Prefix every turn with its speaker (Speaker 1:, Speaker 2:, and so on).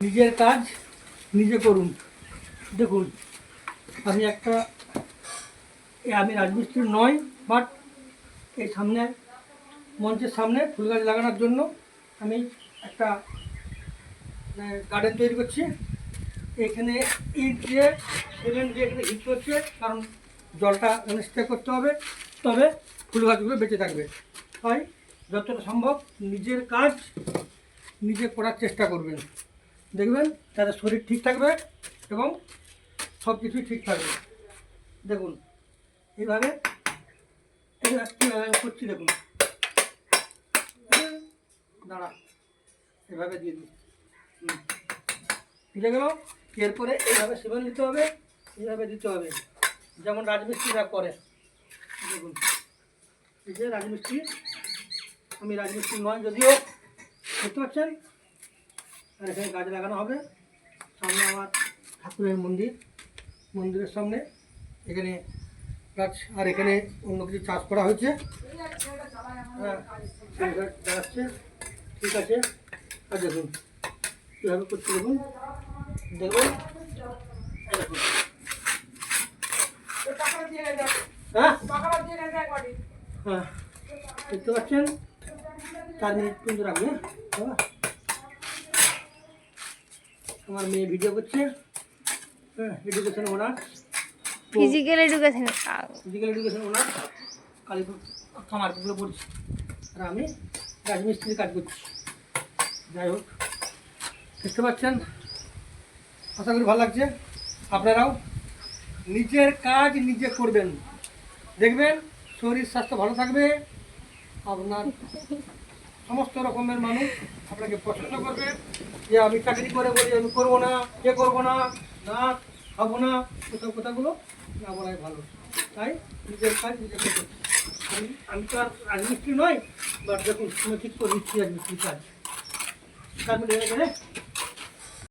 Speaker 1: নিজের কাজ নিজে করুন। দেখুন আমি রাজমিস্ত্রি নয়, বাট এই সামনে মঞ্চের সামনে ফুল গাছ লাগানোর জন্য আমি একটা গার্ডেন তৈরি করছি। এখানে ইট দিয়ে সিমেন্ট দিয়ে এখানে হিট করছে, কারণ জলটা স্প্রে করতে হবে, তবে ফুল গাছগুলো বেঁচে থাকবে। তাই যতটা সম্ভব নিজের কাজ নিজে করার চেষ্টা করবেন, দেখবেন তাদের শরীর ঠিক থাকবে এবং সব কিছুই ঠিক থাকবে। দেখুন এইভাবে করছি, দেখুন দাঁড়া এভাবে দিয়ে দিই, ঠিক গেল। এরপরে এইভাবে সিমেন্ট দিতে হবে, এইভাবে দিতে হবে, যেমন রাজমিস্ত্রিরা করে। দেখুন এই যে রাজমিস্ত্রি, আমি রাজমিস্ত্রি নয় যদিও, দেখতে পাচ্ছেন। আর এখানে গাছ লাগানো হবে, সামনে আমার ঠাকুরের মন্দিরের সামনে এখানে গাছ, আর এখানে অন্য কিছু চাষ করা হয়েছে। হ্যাঁ দাঁড়াচ্ছে, ঠিক আছে। আর দেখুন কীভাবে করছি, দেখুন দেখুন দেখুন, হ্যাঁ হ্যাঁ দেখতে পাচ্ছেন। 4 মিনিট পর্যন্ত রাখবে। আমার মেয়ে ভিডিও করছে, হ্যাঁ এডুকেশন ওনার,
Speaker 2: ফিজিক্যাল এডুকেশন
Speaker 1: ওনার কালীপুর কামারপুকুরে পড়ছি, আর আমি রাজমিস্ত্রির কাজ করছি। যাই হোক, দেখতে পাচ্ছেন, আশা করি ভালো লাগছে। আপনারাও নিজের কাজ নিজে করবেন, দেখবেন শরীর স্বাস্থ্য ভালো থাকবে, আপনার সমস্ত রকমের মানুষ আপনাকে পছন্দ করবে। যে আমি চাকরি করে বলি আমি করবো না, করবো না, না খাবো না, ওসব কথাগুলো না বলাই ভালো। তাই নিজের কাজ নিজে করতে। আমি তো আর রাজমিস্ত্রি নয়, বাট দেখুন আমি ঠিক করে দিচ্ছি রাজমিস্ত্রির কাজ।